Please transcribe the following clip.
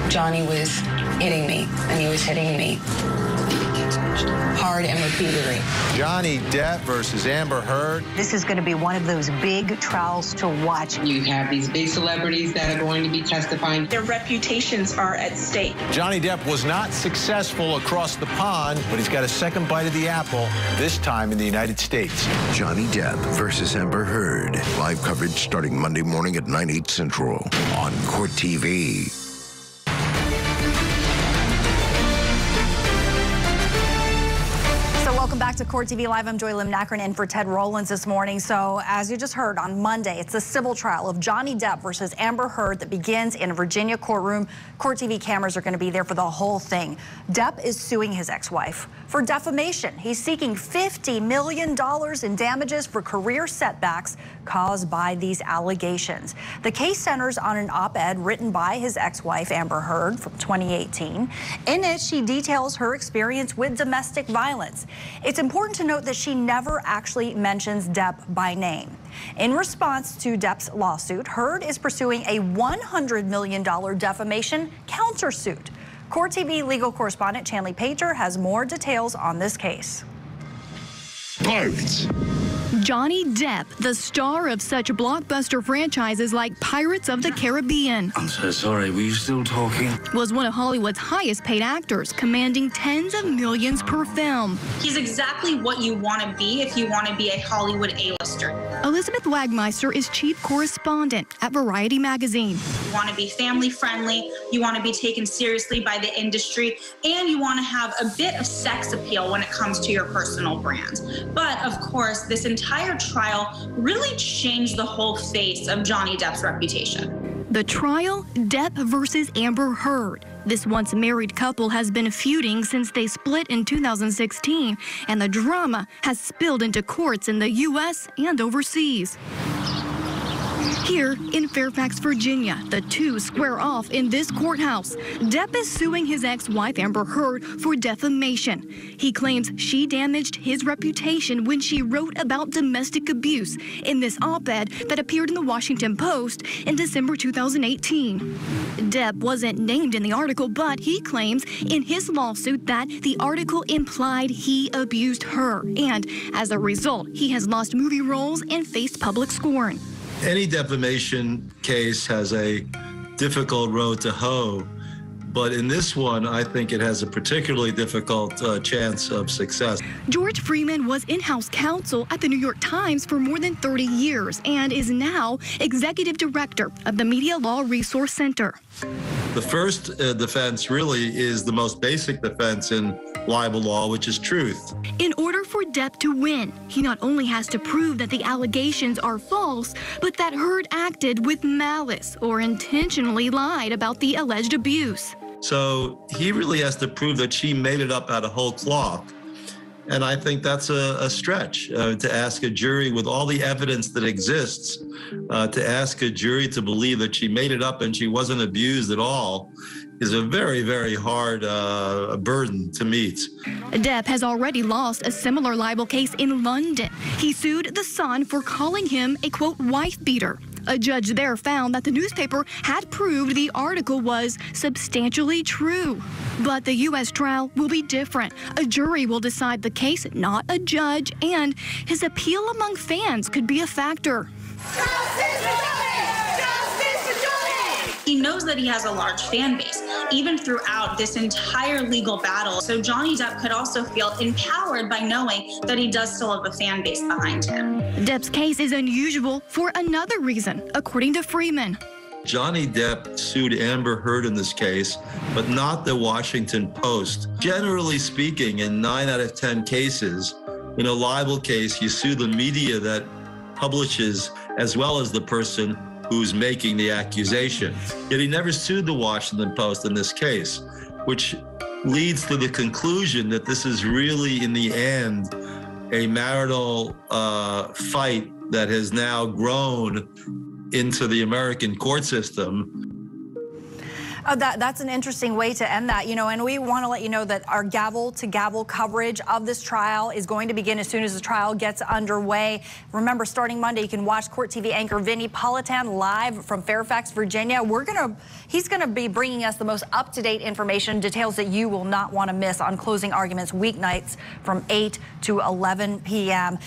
Johnny was hitting me, and he was hitting me hard and repeatedly. Johnny Depp versus Amber Heard. This is going to be one of those big trials to watch. You have these big celebrities that are going to be testifying. Their reputations are at stake. Johnny Depp was not successful across the pond, but he's got a second bite of the apple, this time in the United States. Johnny Depp versus Amber Heard. Live coverage starting Monday morning at 9/8 Central on Court TV. Welcome back to Court TV Live. I'm Joy Lim-Nakran in for Ted Rollins this morning. So as you just heard, on Monday, it's the civil trial of Johnny Depp versus Amber Heard that begins in a Virginia courtroom. Court TV cameras are going to be there for the whole thing. Depp is suing his ex-wife for defamation. He's seeking $50 million in damages for career setbacks caused by these allegations. The case centers on an op-ed written by his ex-wife, Amber Heard, from 2018. In it, she details her experience with domestic violence. It's important to note that she never actually mentions Depp by name. In response to Depp's lawsuit, Heard is pursuing a $100 million defamation countersuit. Court TV legal correspondent Chanley Pager has more details on this case. Pirates. Johnny Depp, the star of such blockbuster franchises like Pirates of the Caribbean. I'm so sorry, were you still talking? Was one of Hollywood's highest paid actors, commanding tens of millions per film. He's exactly what you want to be if you want to be a Hollywood A-lister. Elizabeth Wagmeister is chief correspondent at Variety magazine. You want to be family friendly, you want to be taken seriously by the industry, and you want to have a bit of sex appeal when it comes to your personal brand. But of course, this entire trial really changed the whole face of Johnny Depp's reputation. The trial, Depp versus Amber Heard. This once married couple has been feuding since they split in 2016, and the drama has spilled into courts in the U.S. and overseas. Here in Fairfax, Virginia, the two square off in this courthouse. Depp is suing his ex-wife, Amber Heard, for defamation. He claims she damaged his reputation when she wrote about domestic abuse in this op-ed that appeared in the Washington Post in December 2018. Depp wasn't named in the article, but he claims in his lawsuit that the article implied he abused her. And as a result, he has lost movie roles and faced public scorn. Any defamation case has a difficult road to hoe, but in this one, I think it has a particularly difficult chance of success. George Freeman was in-house counsel at the New York Times for more than 30 years and is now executive director of the Media Law Resource Center. The first defense really is the most basic defense in libel law, which is truth. In order for Depp to win, he not only has to prove that the allegations are false, but that Heard acted with malice or intentionally lied about the alleged abuse. So he really has to prove that she made it up out of whole cloth. And I think that's a stretch to ask a jury with all the evidence that exists, to ask a jury to believe that she made it up and she wasn't abused at all is a very, very hard burden to meet. Depp has already lost a similar libel case in London. He sued The Sun for calling him a, quote, wife beater. A judge there found that the newspaper had proved the article was substantially true. But the U.S. trial will be different. A jury will decide the case, not a judge, and his appeal among fans could be a factor. He knows that he has a large fan base, even throughout this entire legal battle. So Johnny Depp could also feel empowered by knowing that he does still have a fan base behind him. Depp's case is unusual for another reason, according to Freeman. Johnny Depp sued Amber Heard in this case, but not the Washington Post. Generally speaking, in 9 out of 10 cases, in a libel case, you sue the media that publishes as well as the person who's making the accusation. Yet he never sued the Washington Post in this case, which leads to the conclusion that this is really, in the end, a marital fight that has now grown into the American court system. That's an interesting way to end that, and we want to let you know that our gavel-to-gavel coverage of this trial is going to begin as soon as the trial gets underway. Remember, starting Monday, you can watch Court TV anchor Vinny Politan live from Fairfax, Virginia. He's going to be bringing us the most up-to-date information, details that you will not want to miss on closing arguments weeknights from 8 to 11 p.m.